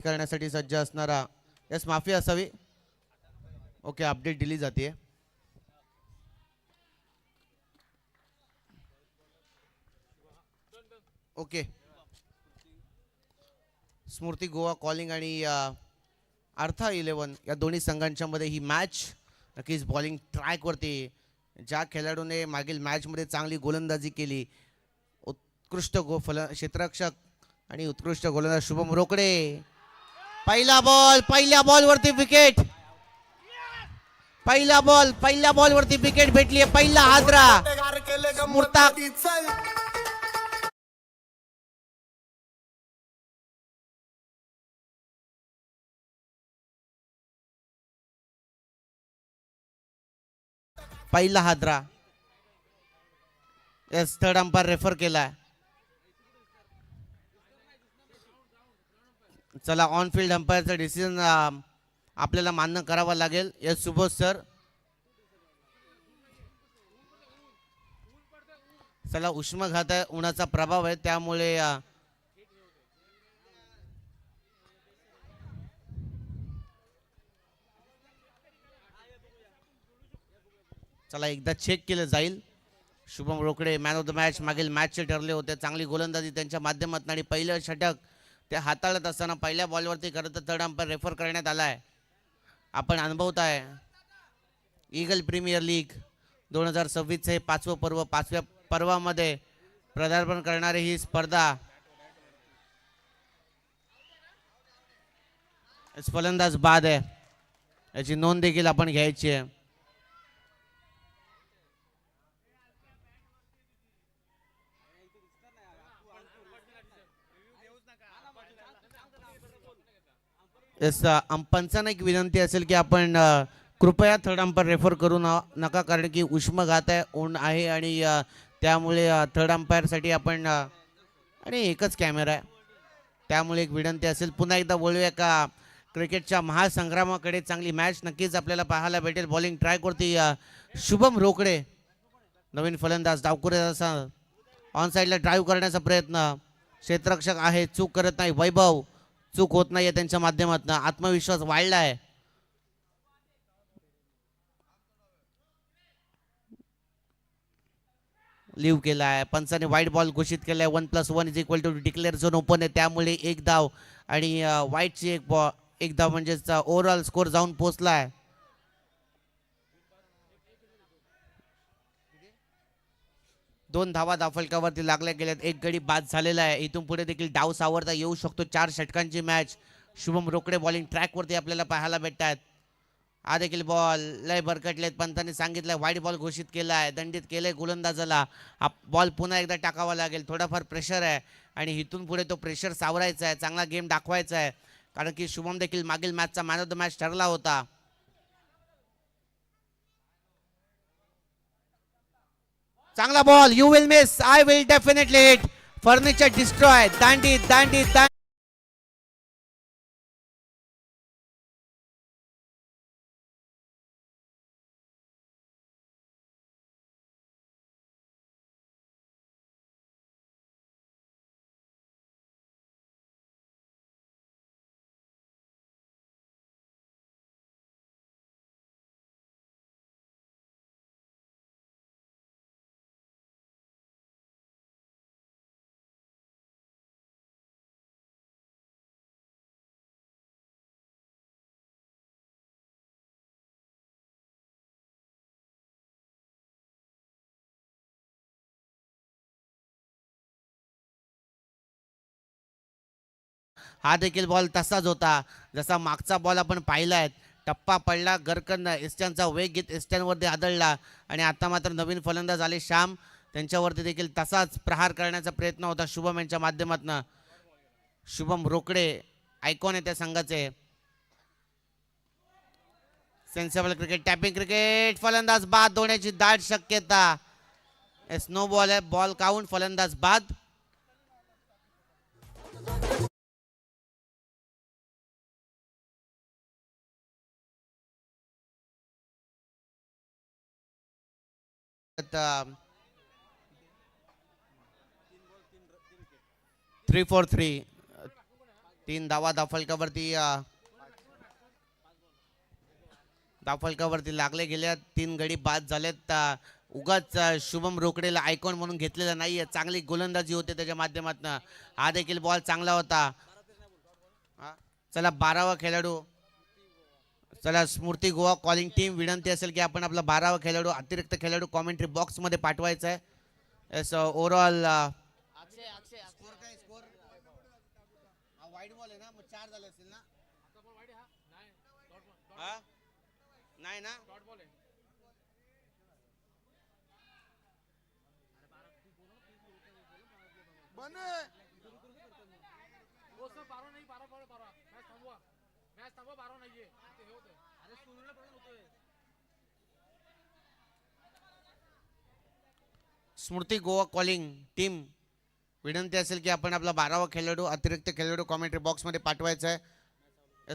करण्यासाठी सज्ज असणारा यस माफी असावी. ओके अपडेट दिली जाते. ओके स्मृती गोवा कॉलिंग आणि अर्था 11 या दोन्ही संघांच्या मध्ये ही मॅच नक्कीच बॉलिंग ट्रॅकवरती. ज्या खेळाडूने मागील मॅचमध्ये चांगली गोलंदाजी केली, उत्कृष्ट क्षेत्ररक्षक आणि उत्कृष्ट गोलंदाज शुभम रोकडे. पहिल्या बॉलवरती विकेट. पहिल्या बॉलवरती विकेट भेटली आहे. पहिला हादरा स्मृता पहिला हादरा. यस थर्ड अंपायर रेफर केलाय. चला ऑन फील्ड अंपायरचा डिसिजन आपल्याला मान्य करावा लागेल. Yes Subodh sir. चला उष्माघात आहे, उन्हाचा प्रभाव आहे, त्यामुळे चला एकदा चेक केलं जाईल. Shubham Rokade man of the match मागील मॅचचे ठरले होते. चांगली गोलंदाजी त्यांच्या माध्यमातून आणि पहिलं षटक ते हाताळत असताना पहिल्या बॉलवरती खरं तर थर्ड अंपायर रेफर करण्यात आलाय. आपण अनुभवताय ईगल प्रीमियर लीग 2026 हे 5वं पर्व. 5व्या पर्वामध्ये पदार्पण करणारी ही स्पर्धा. फलंदाज बाद आहे, याची नोंद देखील आपण घ्यायची आहे. पंचांना एक विनंती असेल की आपण कृपया थर्ड अंपायर रेफर करू नका, कारण की उष्माघात आहे, ऊन आहे आणि त्यामुळे थर्ड अंपायरसाठी आपण आणि एकच कॅमेरा आहे, त्यामुळे एक विनंती असेल. पुन्हा एकदा बोलूया का क्रिकेटच्या महासंग्रामाकडे. चांगली मॅच नक्कीच आपल्याला पाहायला भेटेल. बॉलिंग ट्रायवरती शुभम रोकडे, नवीन फलंदाज डावकुऱ्याचा ऑन साईडला ड्राईव्ह करण्याचा प्रयत्न. क्षेत्ररक्षक आहे, चूक करत नाही. वैभव चूक होत नाहीये त्यांच्या माध्यमातून. आत्मविश्वास वाढला आहे. लिव्ह केलाय. पंचाने व्हाईट बॉल घोषित केलाय. 1+1 = डिक्लेअर झोन ओपन आहे, त्यामुळे एक धाव आणि व्हाईटची एक धाव म्हणजेच ओव्हरऑल स्कोर जाऊन पोहोचलाय. दोन धावा धावफलकावरती लागल्या गेल्यात. एक गडी बाद झालेला आहे. इथून पुढे देखील डाव सावरता येऊ शकतो. 4 षटकांची मॅच. शुभम रोकडे बॉलिंग ट्रॅकवरती आपल्याला पाहायला भेटतात. हा देखील बॉल लय भरकटलेत. पंतांनी सांगितलं व्हाईट बॉल घोषित केलाय, दंडित केलंय गोलंदाजाला. हा बॉल पुन्हा एकदा टाकावा लागेल. थोडाफार प्रेशर आहे आणि इथून पुढे तो प्रेशर सावरायचा आहे, चांगला गेम दाखवायचा आहे, कारण की शुभम देखील मागील मॅचचा मॅन ऑफ द मॅच ठरला होता. चांगला ball. You will miss, I will definitely hit. Furniture destroy. दांडी दांडी दांडी. हा देखील बॉल तसाच होता जसा मागचा बॉल आपण पाहिलाय. टप्पा पडला, गरकन एस्टनचा वेग घेत एस्टनवरती आदळला आणि आता मात्र नवीन फलंदाज आले श्याम, त्यांच्यावरती देखील तसाच प्रहार करण्याचा प्रयत्न होता शुभम यांच्या माध्यमातून. शुभम रोकडे आयकॉन आहे त्या संघाचे. Sensible cricket, tapping cricket. फलंदाज बाद होण्याची दाट शक्यता. स्नो बॉल आहे, बॉल काउंट, फलंदाज बाद. आता 3 for 3 3 धावा धाफलकावरती लागले गेल्या. 3 गडी बाद झालेत. उगाच शुभम रोकडेला आयकॉन म्हणून घेतलेला नाहीये. चांगली गोलंदाजी होते त्याच्या माध्यमातून. हा देखील बॉल चांगला होता. चला 12वा खेळाडू. चला स्मृती गोवा कॉलिंग टीम विनंती असेल की आपण आपला 12वा खेळाडू अतिरिक्त खेळाडू कॉमेंट्री बॉक्स मध्ये पाठवायचा आहे. येस ओव्हरऑल स्कोर काय स्कोर वाईट बॉल आहे ना, मग 4 झाले असतील ना. नाही ना स्मृती गोवा कॉलिंग टीम विनंती असेल की आपण आपला 12वा खेळाडू अतिरिक्त खेळाडू कॉमेंट्री बॉक्स मध्ये पाठवायचा आहे.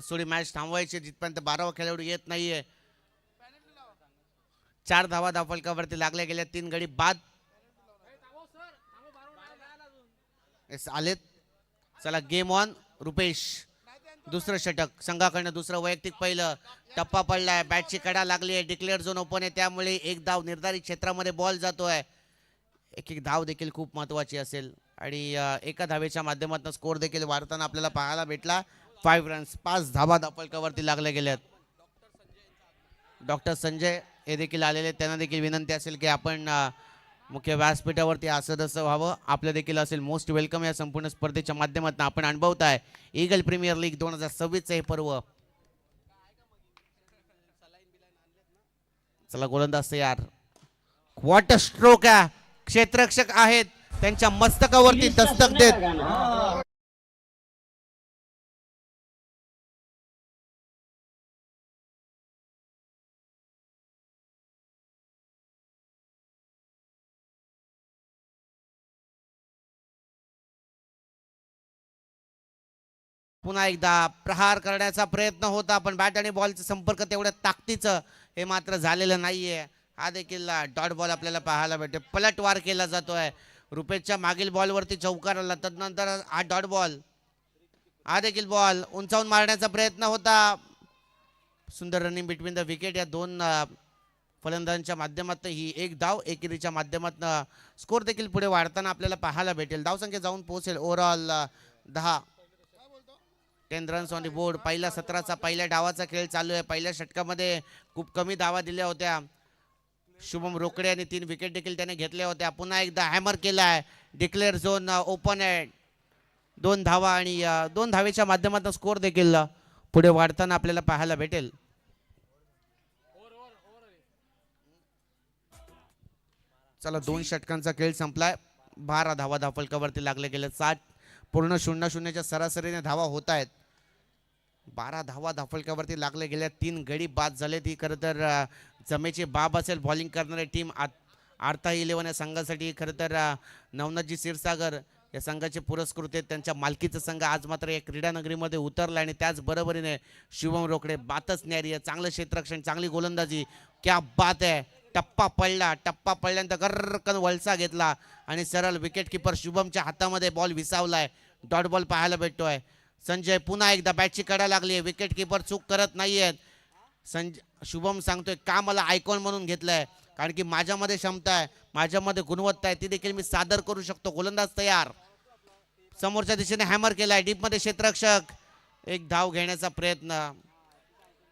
थोडी मॅच थांबवायची जिथपर्यंत 12वा खेळाडू येत नाहीये. 4 धावा धाफलकावरती लागल्या गेल्या. 3 गडी बाद आलेत. चला गेम ऑन. रुपेश दुसरं षटक संघाकडनं, दुसरं वैयक्तिक पहिलं. टप्पा पडलाय, बॅटची कडा लागली आहे, डिक्लेअर झोन ओपन आहे, त्यामुळे एक धाव निर्धारित क्षेत्रामध्ये बॉल जातोय. एक धाव देखील खूप महत्वाची असेल आणि एका धावेच्या माध्यमातून स्कोर देखील वाढताना आपल्याला पाहायला भेटला. 5 रन्स 5 धावा धाफलकावरती लागल्या गेल्यात. डॉक्टर संजय हे देखील आलेले. त्यांना देखील विनंती असेल की आपण मुख्य व्यासपीठावरती असं व्हावं. आपलं देखील असेल मोस्ट वेलकम. या संपूर्ण स्पर्धेच्या माध्यमातून आपण अनुभवताय ईगल प्रीमियर लीग 2026 हे पर्व. चला गोलंदाज तयार. व्हॉट अ स्ट्रोक आहे. क्षेत्ररक्षक आहेत, त्यांच्या मस्तकावरती दस्तक देत पुन्हा एकदा प्रहार करण्याचा प्रयत्न होता, पण बॅट आणि बॉलचा संपर्क तेवढ्या ताकदीचं हे मात्र झालेलं नाहीये. हा देखील डॉट बॉल आपल्याला पाहायला भेटते. पलटवार केला जातोय. रुपेशच्या मागील बॉलवरती चौकार आला, तदनंतर हा डॉट बॉल. हा देखील बॉल उंचावून मारण्याचा प्रयत्न होता. सुंदर रनिंग बिटवीन द विकेट. या 2 फलंदाजांच्या माध्यमातून ही एक धाव एकेरीच्या माध्यमातून स्कोर देखील पुढे वाढताना आपल्याला पाहायला भेटेल. धावसंख्या जाऊन पोहोचेल overall 10 runs on the board. पहिल्या सत्राचा पहिल्या डावाचा खेळ चालू आहे. पहिल्या षटकामध्ये खूप कमी धावा दिल्या होत्या. शुभम रोकडे आणि 3 विकेट देखील त्याने घेतल्या होत्या. पुन्हा एकदा हॅमर केलाय. डिक्लेअर झोन ओपन आहे. 2 धावा आणि 2 धावेच्या माध्यमातून स्कोर देखील पुढे वाढताना आपल्याला पाहायला भेटेल. चला 2 षटकांचा खेळ संपलाय. 12 धावा धाफलकावरती लागले गेले. 60 पूर्ण 0-0च्या सरासरीने धावा होत आहेत. 12 धावा धाफलकावरती लागले गेल्या. 3 गडी बाद झाले. ती खरं तर जमेची बाब असेल. बॉलिंग करणारी टीम आर्था 11 या संघासाठी खरं तर नवनाथजी क्षीरसागर या संघाचे पुरस्कृत आहेत. त्यांच्या मालकीचा संघ आज मात्र या क्रीडानगरीमध्ये उतरला आणि त्याचबरोबरीने शुभम रोकडे बातच न्यारी आहे. चांगलं क्षेत्ररक्षण, चांगली गोलंदाजी. क्या बात आहे. टप्पा पडल्यानंतर गर्रकन वळसा घेतला आणि सरळ विकेट किपर शुभमच्या हातामध्ये बॉल विसावलाय. डॉट बॉल पाहायला भेटतोय. संजय पुन्हा एकदा बॅटची कडा लागली आहे. विकेट किपर चूक करत नाहीयेत. शुभम सांगतोय का मला आयकॉन म्हणून घेतलंय, कारण की माझ्यामध्ये क्षमता आहे, माझ्यामध्ये गुणवत्ता आहे, ती देखील मी सादर करू शकतो. गोलंदाज तयार. समोरच्या दिशेने हॅमर केलाय. डीप मध्ये क्षेत्ररक्षक. एक धाव घेण्याचा प्रयत्न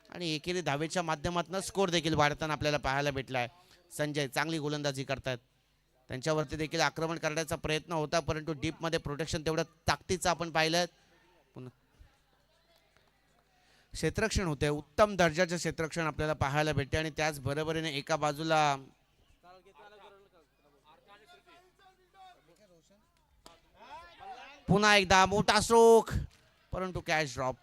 आणि एकेरी धावेच्या माध्यमातून स्कोर देखील वाढताना आपल्याला पाहायला भेटलाय. संजय चांगली गोलंदाजी करतायत. त्यांच्यावरती देखील आक्रमण करण्याचा प्रयत्न होता, परंतु डीप मध्ये प्रोटेक्शन तेवढं ताकदीचं आपण पाहिलं. क्षेत्ररक्षण होते. उत्तम दर्जाचे क्षेत्ररक्षण आपल्याला पाहायला भेटते आणि त्याच बरोबरीने एका बाजूला पुन्हा एकदा मोठा स्ट्रोक, परंतु कॅच ड्रॉप.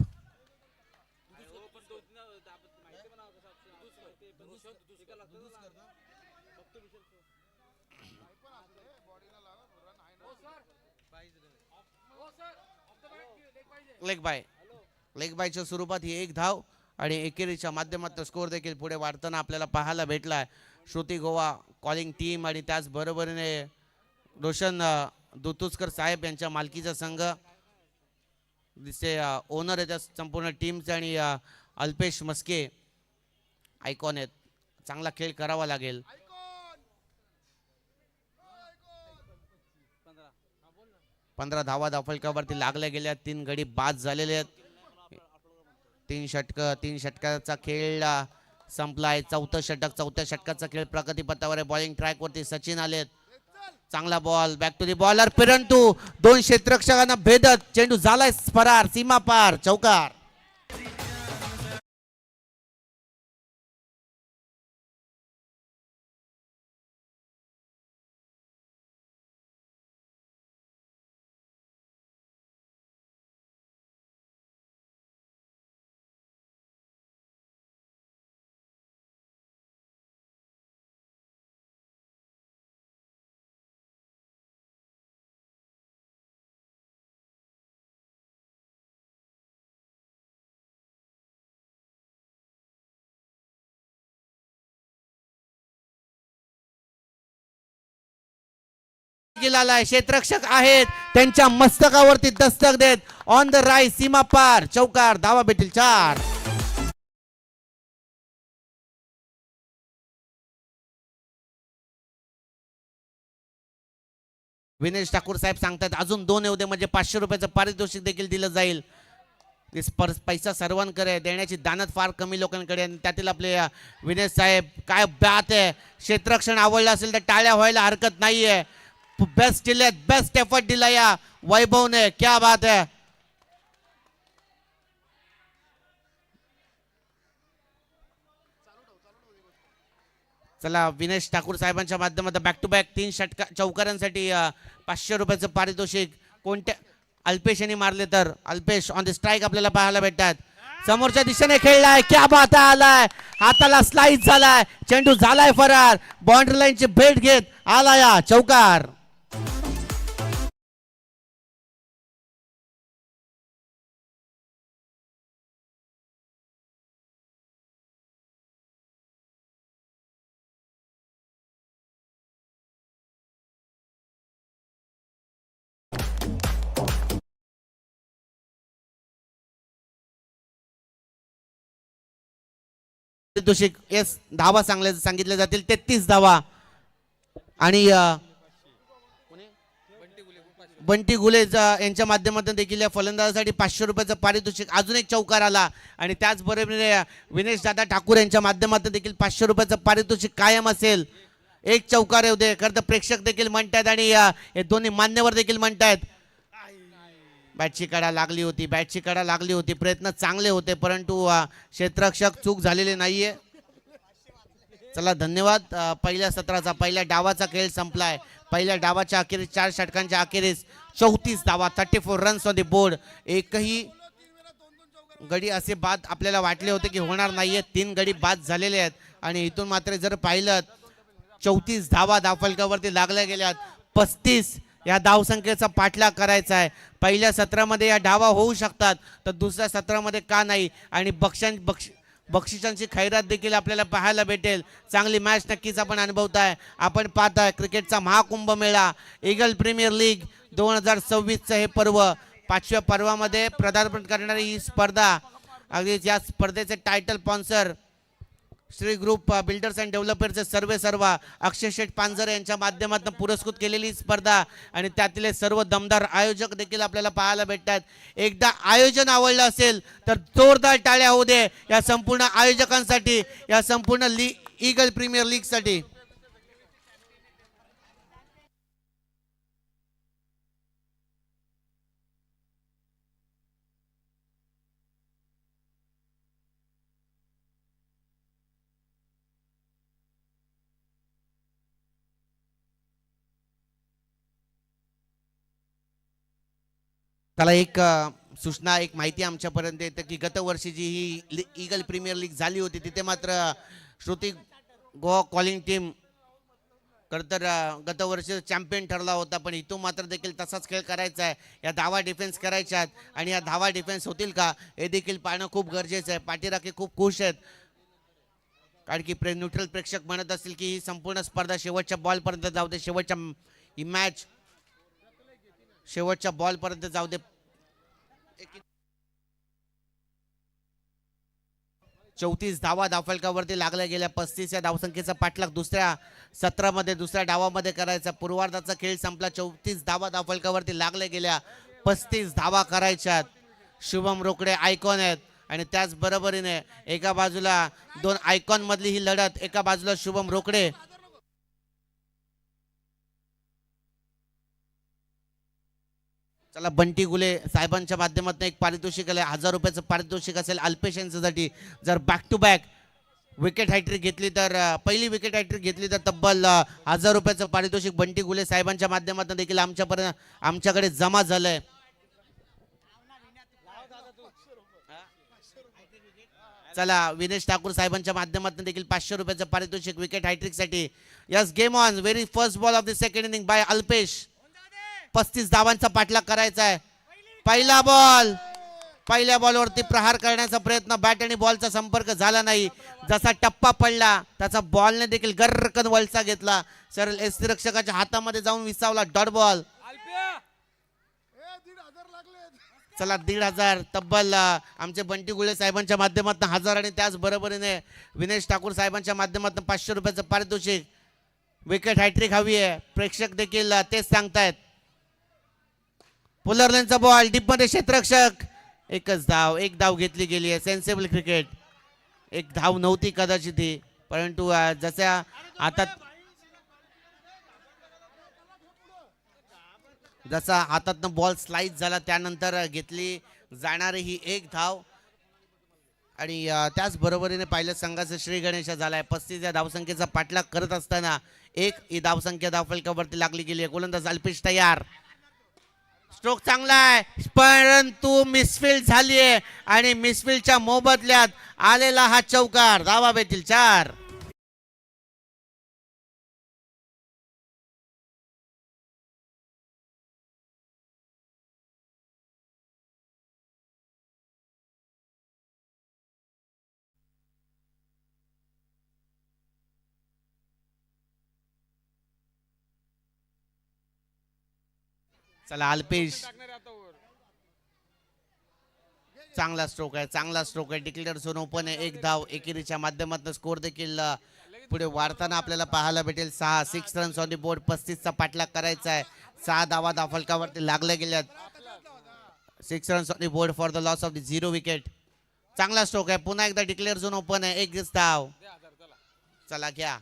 लेग बायच्या स्वरूपात ही एक धाव आणि एकेरीच्या माध्यमातून स्कोर देखील पुढे वाढताना आपल्याला पाहायला भेटलाय. श्रुती गोवा कॉलिंग टीम आणि त्याच बरोबरीने रोशन दुतुसकर साहेब यांच्या मालकीचा संघ. दिसते ओनर आहे त्या संपूर्ण टीमचे आणि अल्पेश मस्के आयकॉन आहेत. चांगला खेळ करावा लागेल. 15 धावा धावफलकावरती लागल्या गेल्या. 3 गडी बाद झालेले आहेत. 3 षटकाचा खेळ संपलाय. 4थं षटक, 4थ्या षटकाचा खेळ प्रगतीपथावर आहे. बॉलिंग ट्रॅक वरती सचिन आलेत. चांगला ball back to the bowler, परंतु 2 क्षेत्ररक्षकांना भेदत चेंडू झालाय फरार, सीमा पार, चौकार. आलाय, क्षेत्ररक्षक आहेत, त्यांच्या मस्तकावरती दस्तक देत ऑन द राईट, सीमा पार, चौकार. धावा भेटेल 4. विनेश ठाकूर साहेब सांगतात अजून 2 येऊ दे म्हणजे 500 रुपयाचं पारितोषिक देखील दिलं जाईल. पैसा सर्वांकडे देण्याची दानत फार कमी लोकांकडे, त्यातील आपले विनेश साहेब. काय बात आहे, क्षेत्ररक्षण आवडलं असेल तर टाळ्या व्हायला हरकत नाहीये. बेस्ट दिले, बेस्ट एफर्ट दिला या वैभवने, क्या बात है. चला विनेश ठाकूर साहेबांच्या माध्यमातून बॅक टू बॅक 3 चौकारांसाठी 500 रुपयाचं पारितोषिक. कोणत्या अल्पेश यांनी मारले तर अल्पेश ऑन द स्ट्राईक आपल्याला पाहायला भेटतात. समोरच्या दिशेने खेळलाय, क्या बात आलाय, हाताला स्लाइस झालाय, चेंडू झालाय फरार. बाउंड्री लाईनची भेट घेत आला या चौकार. पारितोषिक एस धावा सांगितले जातील 33 धावा. आणि बंटी गुले यांच्या माध्यमातून देखील या फलंदाजासाठी 500 रुपयाचं पारितोषिक. अजून एक चौकार आला आणि त्याचबरोबर विनेश दादा ठाकूर यांच्या माध्यमातून देखील 500 रुपयाचं पारितोषिक कायम असेल. एक चौकार येऊ दे खरं तर प्रेक्षक देखील म्हणतात आणि हे दोन्ही मान्यवर देखील म्हणतात. बॅटची कडा लागली होती, बॅटची कडा लागली होती, प्रयत्न चांगले होते परंतु क्षेत्ररक्षक चूक झालेली नाहीये. चला धन्यवाद. पहिल्या सत्राचा पहिल्या डावाचा खेळ संपलाय. पहिल्या डावाच्या अखेरीस 4 षटकांच्या अखेरीस 34 धावा, 34 रन्स ऑन द बोर्ड. एकही गडी असे बाद आपल्याला वाटले होते की होणार नाहीये. 3 गडी बाद झालेले आहेत आणि इथून मात्र जर पाहिलं 34 धावा धावफलकावरती लागल्या गेल्यात. 35 या धावसंख्येचा पाठलाग करायचा आहे. पहिल्या सत्रामध्ये या धावा होऊ शकतात तर दुसऱ्या सत्रामध्ये का नाही. आणि बक्षिसांची खैरात देखील आपल्याला पाहायला भेटेल. चांगली मॅच नक्कीच आपण अनुभवताय. आपण पाहताय क्रिकेटचा महाकुंभ मेळा, ईगल प्रीमियर लीग 2026चं हे पर्व. 5व्या पर्वामध्ये पदार्पण करणारी ही स्पर्धा. अगदीच या स्पर्धेचे title sponsor Shri group builders and डेव्हलपर्सचे सर्व अक्षय शेठ पांजरे यांच्या माध्यमातून पुरस्कृत केलेली स्पर्धा आणि त्यातील सर्व दमदार आयोजक देखील आपल्याला पाहायला भेटतात. एकदा आयोजन आवडलं असेल तर जोरदार टाळ्या होऊ दे या संपूर्ण आयोजकांसाठी, या संपूर्ण ईगल प्रीमियर लीग साठी. त्याला एक सूचना, एक माहिती आमच्यापर्यंत येते की गत वर्षी जी ही ईगल प्रीमियर लीग झाली होती तिथे मात्र श्रुती गोवा कॉलिंग टीम तर गत वर्षी चॅम्पियन ठरला होता. पण इथून मात्र देखील तसाच खेळ करायचा आहे. या धावा डिफेन्स करायच्या आहेत आणि या धावा डिफेन्स होतील का हे देखील पाहणं खूप गरजेचं आहे. पाठीराखे खूप खुश आहेत कारण की न्यूट्रल प्रेक्षक म्हणत असतील की ही संपूर्ण स्पर्धा शेवटच्या बॉलपर्यंत जाऊ दे, शेवटच्या ही मॅच शेवटच्या बॉलपर्यंत जाऊ दे. 34 धावा धावफलकावरती लागल्या गेल्या. 35 या धावसंख्येचा पाठलाग दुसऱ्या सत्रामध्ये दुसऱ्या डावामध्ये करायचा. पूर्वार्धाचा खेळ संपला. 34 धावा धावफलकावरती लागल्या गेल्या. 35 धावा करायच्यात. शुभम रोकडे आयकॉन आहेत आणि त्याच बरोबरीने एका बाजूला दोन आयकॉन मधली ही लढत, एका बाजूला शुभम रोकडे. चला बंटी गुले साहेबांच्या माध्यमातून एक पारितोषिक आले. 1000 रुपयाचं पारितोषिक असेल अल्पेश यांच्यासाठी. जर back to back wicket hat-trick घेतली तर पहिली विकेट हॅट्रिक घेतली तर तब्बल 1000 रुपयाचं पारितोषिक बंटी गुले साहेबांच्या माध्यमातून देखील आमच्याकडे जमा झालंय. चला विनेश ठाकूर साहेबांच्या माध्यमातून देखील 500 रुपयाचं पारितोषिक विकेट हॅट्रिक साठी. Yes game on. Very first ball of the second inning by Alpesh. 35 धावांचा पाठलाग करायचा आहे. पहिला बॉल. पहिल्या बॉलवरती प्रहार करण्याचा प्रयत्न. बॅट आणि बॉलचा संपर्क झाला नाही. जसा टप्पा पडला त्याचा बॉलने देखील गर्रकन वळसा घेतला. सरळ यष्टिरक्षकाच्या हातामध्ये जाऊन विसावला. Dot ball. चला 1500 तब्बल आमचे बंटी गुळे साहेबांच्या माध्यमातून 1000 आणि त्याच बरोबरीने विनेश ठाकूर साहेबांच्या माध्यमातून 500 रुपयाचं पारितोषिक. विकेट हॅट्रिक हवी आहे. प्रेक्षक देखील तेच सांगतायत. पुलरलेनचा बॉल डीप मध्ये क्षेत्ररक्षक. एकच धाव. एक धाव घेतली गेली आहे. Sensible cricket. एक धाव नव्हती कदाचित ही, परंतु जसा हातातनं बॉल स्लाइस झाला त्यानंतर घेतली जाणारी ही एक धाव. आणि त्याच बरोबरीने पाहिलं संघाचं श्री गणेश झालाय. 35 या धावसंख्येचा पाठलाग करत असताना एक ही धावसंख्या धावफलकावरती लागली गेली आहे. गोलंदाज अल्पेश तयार. स्ट्रोक चांगला आहे परंतु मिसफिल्ड झालीये आणि मिसफिल्डच्या मोबदल्यात आलेला हा चौकार. धावा भेटतील 4. चला अल्पेश. चांगला स्ट्रोक आहे. चांगला स्ट्रोक आहे. डिक्लेअर झोन ओपन आहे. एक धाव एकेरीच्या माध्यमातून स्कोर देखील पुढे वाढताना आपल्याला पाहायला भेटेल. 6 रन्स ऑन द बोर्ड. 35 चा पाठलाग करायचा आहे. 6 धावा धावफलकावरती लागल्या गेल्यात. 6 runs on the board for the loss of the 0 wicket. चांगला स्ट्रोक आहे. पुन्हा एकदा डिक्लेअर झोन ओपन आहे. एक धाव. चला घ्या.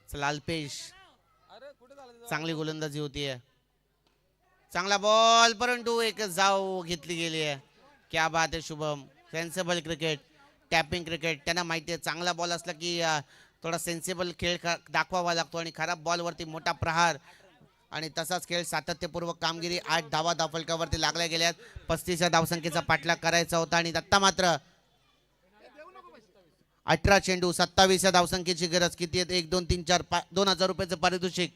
चला अल्पेश. चांगली गोलंदाजी होतीये. चांगला बॉल परंतु एकच धाव घेतली गेली आहे. क्या बात आहे Shubham. Sensible cricket. Tapping cricket. त्यांना माहिती आहे चांगला बॉल असला की थोडा सेन्सेबल खेळ दाखवावा लागतो आणि खराब बॉलवरती मोठा प्रहार आणि तसाच खेळ सातत्यपूर्वक कामगिरी. 8 धावा धावफलकावरती लागल्या गेल्यात. 35 या धावसंख्येचा पाठलाग करायचा होता आणि दत्ता मात्र 18 चेंडू 27 या धावसंख्येची गरज. किती आहेत? 1 2 3 4 5 2000 रुपयाचं पारितोषिक.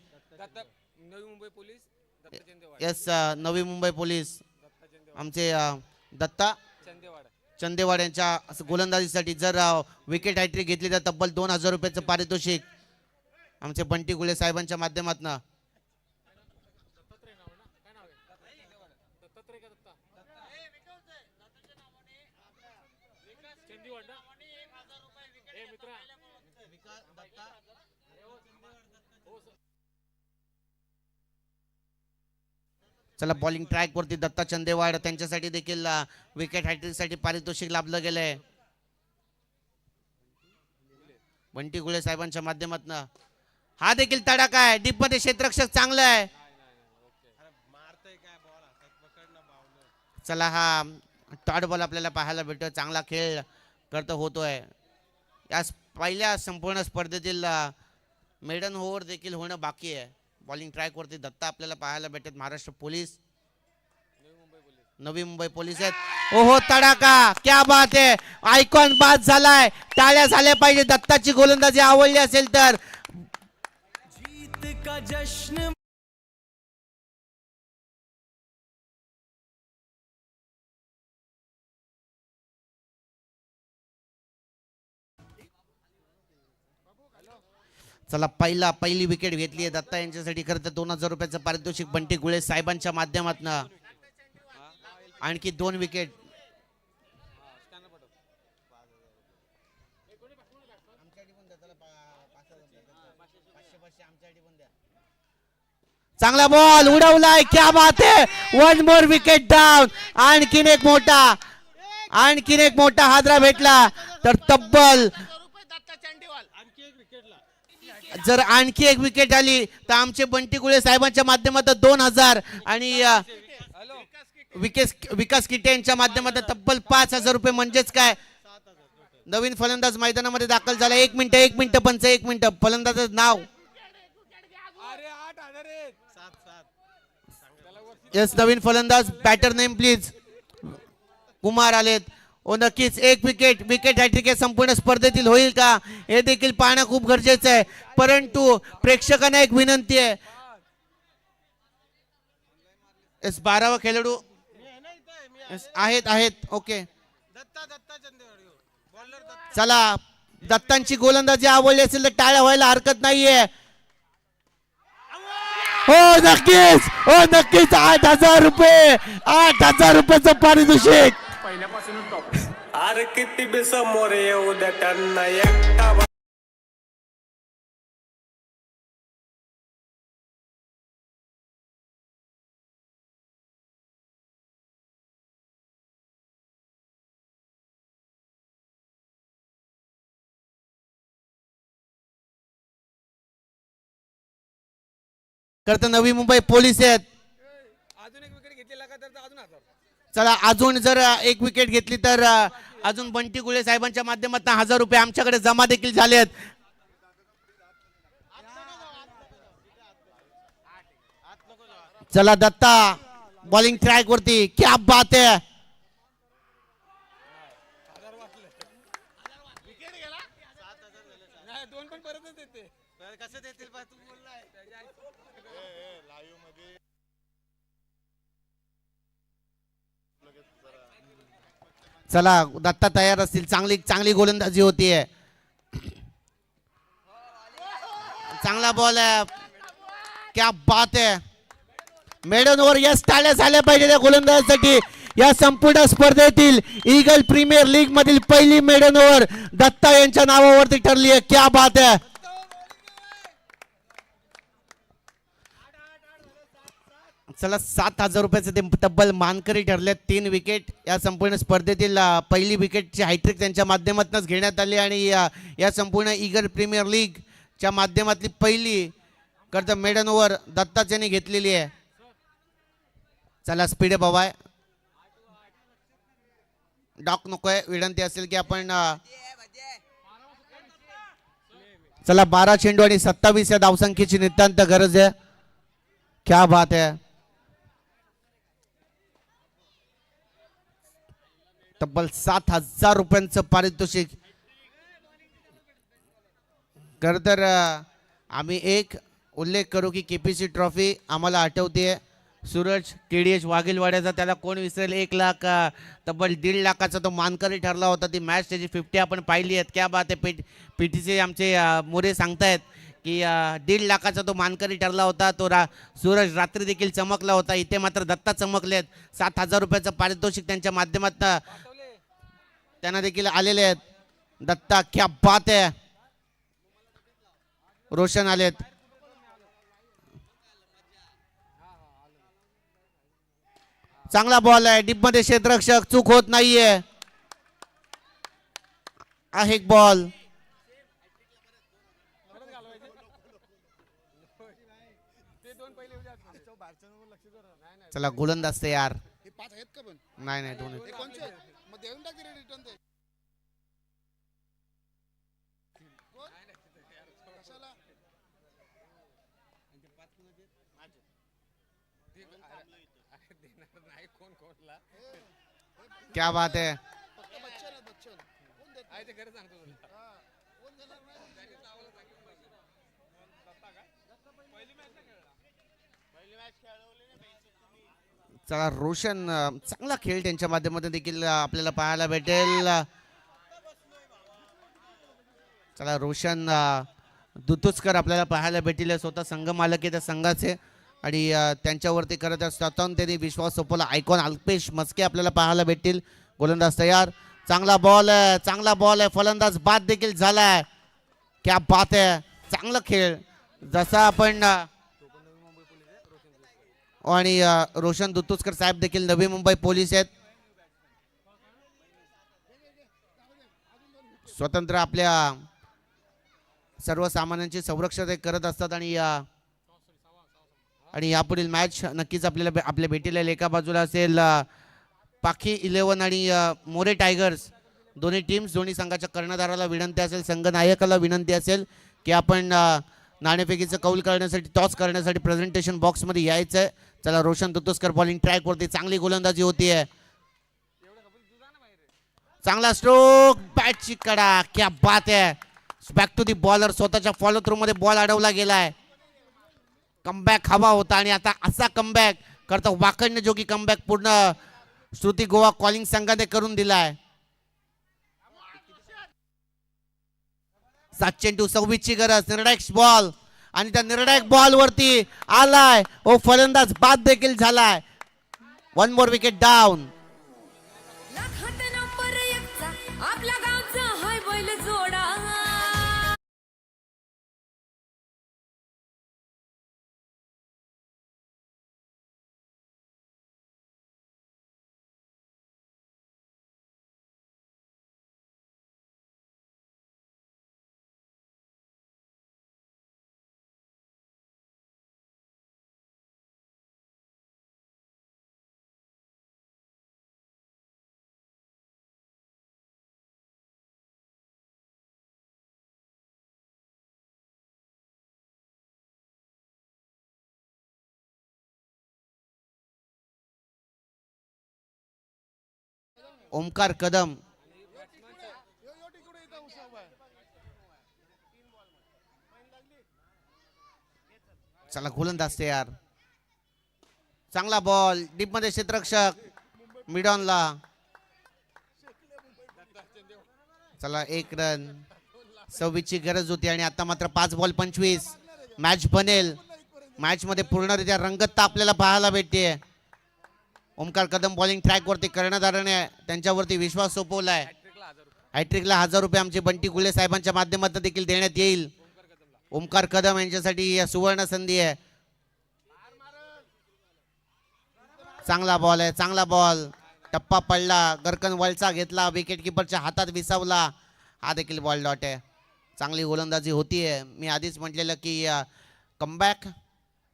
यस नवी मुंबई पोलीस आमचे दत्ता चंदेवाड यांच्या गोलंदाजीसाठी जर विकेट हॅट्रिक घेतली तर तब्बल 2000 रुपयाचं पारितोषिक आमचे बंटी गुळे साहेबांच्या माध्यमातून. चला बॉलिंग ट्रॅक वरती दत्ता चंदेवाड त्यांच्यासाठी देखील विकेट हॅट्रिक साठी पारितोषिक लाभलं गेलंय. बंटी गुळे साहेबांच्या माध्यमातून हा देखील तडाखा आहे. डीप मध्ये क्षेत्ररक्षक चांगला आहे. चला हा टॉट बॉल आपल्याला पाहायला भेटतो. चांगला खेळ करतो होतोय. या पहिल्या संपूर्ण स्पर्धेतील मेडन ओव्हर देखील होणं बाकी आहे. बॉलिंग ट्रॅक वरती दत्ता आपल्याला पाहायला भेटत. महाराष्ट्र पोलीस नवी मुंबई पोलीस आहेत. ओहो तडाका. क्या बात आहे. आयकॉन बाद झालाय. टाळ्या झाल्या पाहिजे. दत्ताची गोलंदाजी आवडली असेल तर का जश्न। चला पहिली विकेट घेतली आहे दत्ता यांच्यासाठी. खरं तर 2000 रुपयाचं पारितोषिक बंटी गुळे साहेबांच्या माध्यमातून. आणखी 2 विकेट. चांगला बॉल उडवलाय, क्या बात आहे. 1 मोर विकेट डाऊन. आणखीन एक मोठा हादरा भेटला तर तब्बल जर आणखी एक विकेट आली तर आमचे बंटी गुळे साहेबांच्या माध्यमातून 2000 आणि विकास किटे यांच्या माध्यमातून तब्बल 5000 रुपये. म्हणजेच काय, नवीन फलंदाज मैदानामध्ये दाखल झाला. 1 मिनिट पंच 1 मिनिट. फलंदाजाचं नाव यस, नवीन फलंदाज. Batter name please. कुमार आलेत. ओ नक्कीच एक विकेट हॅट्रिक या संपूर्ण स्पर्धेतील होईल का हे देखील पाहणं खूप गरजेचं आहे. परंतु प्रेक्षकांना एक विनंती आहे. एस 12वा खेळाडू आहेत. ओके चला, दत्तांची गोलंदाजी आवडली असेल तर टाळ्या व्हायला हरकत नाहीये. हो नक्कीच 8000 रुपये. 8000 रुपयाचं पारितोषिक. अरे किती बी समोर येऊ द्या त्यांना एकटा. करता नवी मुंबई पोलीस आहेत. चला, अजून जर एक विकेट घेतली तर अजून बंटी गुळे साहेबांच्या माध्यमातून 1000 रुपये आमच्याकडे जमा देखील झाले आहेत. चला दत्ता बॉलिंग ट्रॅक वरती, क्या बात आहे. चला दत्ता तयार असतील. चांगली गोलंदाजी होतीये. चांगला बॉल आहे, क्या बात आहे. Maiden over. यस, टाळ्या झाल्या पाहिजे त्या गोलंदाजासाठी. या संपूर्ण स्पर्धेतील ईगल प्रीमियर लीग मधील पहिली मेडन ओव्हर दत्ता यांच्या नावावरती ठरली आहे. क्या बात आहे. चला 7000 रुपयाचे ते तब्बल मानकरी ठरले. 3 विकेट या संपूर्ण स्पर्धेतील पहिली विकेटची हॅट्रिक त्यांच्या माध्यमातूनच घेण्यात आली आणि या संपूर्ण ईगल प्रीमियर लीगच्या माध्यमातली पहिली करता मेडन ओव्हर दत्ताच यांनी घेतलेली आहे. चला स्पीड अप हवाय. डॉक नकोय. विनंती असेल की आपण चला 12 चेंडू आणि 27 या धावसंख्येची नितांत गरज आहे. क्या बात आहे. तब्बल 7000 रुपयांचं पारितोषिक. खर तर आम्ही एक उल्लेख करू की केपीसी ट्रॉफी आम्हाला आठवते. सूरज केडीएच वाघीलवाड्याचा, त्याला कोण विसरेल. 1 लाख तब्बल 1.5 लाखाचा तो मानकरी ठरला होता. ती मॅच त्याची 50 आपण पाहिली आहेत. क्या बात आहे. पीटीसी आमचे मोरे सांगतायत की 1.5 लाखाचा तो मानकरी ठरला होता. तो सूरज रात्री देखील चमकला होता. इथे मात्र दत्ता चमकलेत. 7000 रुपयाचं पारितोषिक त्यांच्या माध्यमातून त्यांना देखील आलेले आहेत. दत्ता क्या बात आहे. रोशन आलेत. चांगला बॉल आहे. डीप मध्ये क्षेत्ररक्षक, चूक होत नाहीये. आहे एक बॉल. चला गोलंदाज यार. नाही 2 क्या बात है. चला रोशन चांगला खेळ त्यांच्या माध्यमातून देखील आपल्याला पाहायला भेटेल. चला रोशन दुतुसकर आपल्याला पाहायला भेटेल. स्वतः संघ मालक आहे त्या संघाचे आणि त्यांच्यावरती करत स्वतःहून त्यांनी विश्वास सोपवला. आयकॉन अल्पेश मस्के आपल्याला पाहायला भेटतील. गोलंदाज तयार. चांगला बॉल आहे, चांगला बॉल आहे. फलंदाज बाद देखील झालाय. क्या बात आहे, चांगला खेळ. जसा आपण आणि रोशन दुतुसकर साहेब देखील नवी मुंबई पोलीस आहेत. स्वतंत्र आपल्या सर्वसामान्यांचे संरक्षण ते करत असतात आणि यापुढील मॅच नक्कीच आपल्याला आपल्या भेटीला एका बाजूला असेल पाखी 11 आणि मोरे टायगर्स. दोन्ही टीम्स दोन्ही संघाच्या कर्णधाराला विनंती असेल, संघ नायकाला विनंती असेल की आपण नाणेफेकीचं कौल करण्यासाठी टॉस करण्यासाठी प्रेझेंटेशन बॉक्समध्ये यायचं आहे. चला रोशन दुतुसकर बॉलिंग ट्रॅक वरती चांगली गोलंदाजी होतीये. चांगला स्ट्रोक, बॅटची कडा. क्या बात आहे. Back to the bowler. स्वतःच्या फॉलो थ्रू मध्ये बॉल अडवला गेलाय. कमबॅक हवा होता आणि आता असा कमबॅक करतो वाकडणे जोगी कमबॅक पूर्ण श्रुती गोवा कॉलिंग संघाने करून दिलाय. 7 चेंडू 26 ची गरज. निर्णायक बॉल आणि त्या निर्णायक बॉल वरती आलाय ओ फलंदाज बाद देखील झालाय. 1 मोर विकेट डाऊन. आपल्या गावचा हाय बैल जोडा. ओमकार कदम. चला गोलंदाज तयार. चांगला बॉल डीप मध्ये क्षेत्ररक्षक मिडॉनला. चला 1 रन. 26 ची गरज होती आणि आता मात्र 5 बॉल 25. मॅच बनेल. मॅच मध्ये पूर्णरित्या रंगतता आपल्याला पाहायला भेटते. ओमकार कदम बॉलिंग ट्रॅक वरती कर्णधाराने त्यांच्यावरती विश्वास सोपवलाय. हॅट्रिकला 1000 रुपये आमचे बंटी गुले साहेबांच्या माध्यमातून देखील देण्यात येईल. ओमकार कदम यांच्यासाठी सुवर्ण संधी आहे. चांगला बॉल आहे, चांगला बॉल. टप्पा पडला. गरकन वळचा घेतला. विकेट किपरच्या हातात विसावला. हा देखील बॉल डॉट आहे. चांगली गोलंदाजी होतीये. मी आधीच म्हटलेलं की कमबॅक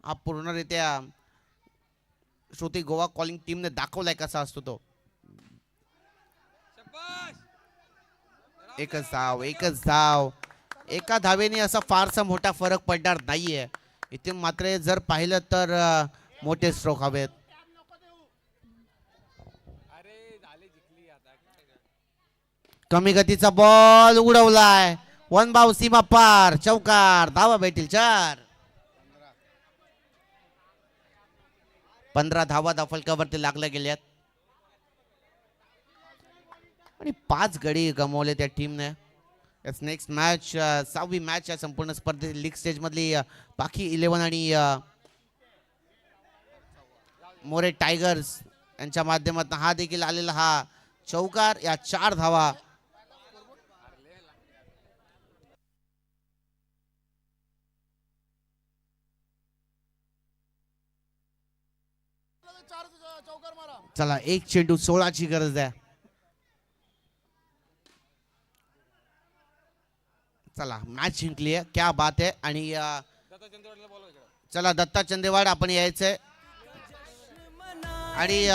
हा पूर्णरित्या श्रुती गोवा कॉलिंग टीमने दाखवलाय कसा असतो तो. एकच धाव, एकच धाव. एका धावेने असा फारसा मोठा फरक पडणार नाहीये. इथे मात्र जर पाहिलं तर मोठे स्ट्रोक हवेत. कमी गतीचा बॉल उडवलाय. 1 बाव सीमा पार. चौकार. धावा भेटील 4. 15 धावा फलकावरती लागल्या गेल्यात आणि 5 गडी गमावले त्या टीमने. नेक्स्ट मॅच 6वी मॅच आहे संपूर्ण स्पर्धेत लीग स्टेज मधली. पाखी 11 आणि मोरे टायगर्स यांच्या माध्यमातून हा देखील आलेला हा चौकार. या 4 धावा. चला 1 चेंडू 16 ची गरज आहे. चला मॅच जिंकली आहे. क्या बात आहे. आणि चला दत्ता चंदेवाड आपण यायचंय आणि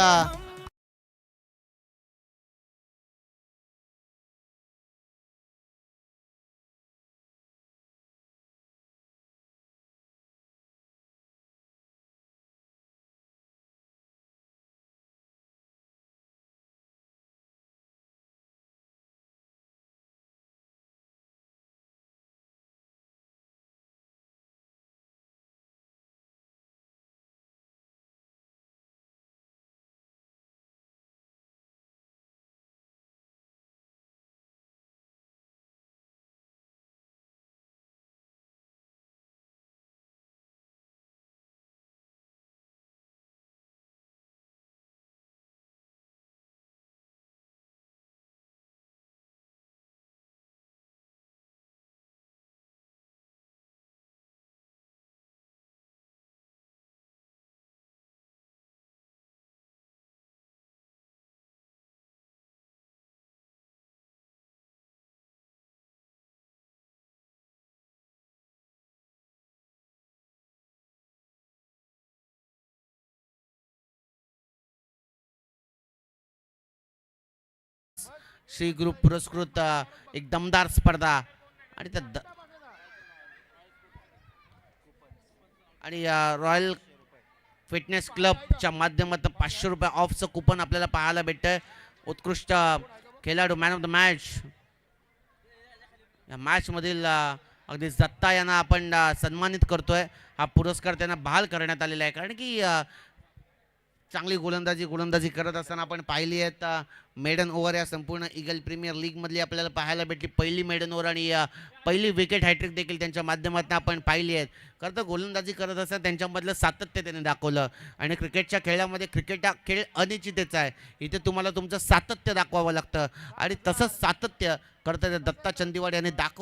श्री ग्रुप पुरस्कृत एक दमदार स्पर्धा आणि त्या आणि रॉयल फिटनेस क्लबच्या माध्यमातून 500 रुपये ऑफचं कुपन आपल्याला पाहायला भेटतंय. उत्कृष्ट खेळाडू मॅन ऑफ द मॅच या मॅच मधील अगदी दत्ता यांना आपण सन्मानित करतोय. हा पुरस्कार त्यांना बहाल करण्यात आलेला आहे कारण की चांगली गोलंदाजी करत असताना आपण पाहिली आहेत. मेडन ओव्हर या संपूर्ण ईगल प्रीमियर लीग मधली आपल्याला पाहायला भेटली. पहिली मेडन ओव्हर आणि पहिली विकेट हॅट्रिक देखील त्यांच्या माध्यमातून आपण पाहिली आहेत. खरं तर गोलंदाजी करत असताना त्यांच्यामधलं सातत्य त्यांनी दाखवलं आणि क्रिकेटच्या खेळामध्ये क्रिकेट हा खेळ अनिश्चिततेचा आहे. इथे तुम्हाला तुमचं सातत्य दाखवावं लागतं आणि तसंच सातत्य करता दत्ता चंदीवाड यांनी दाखवलं.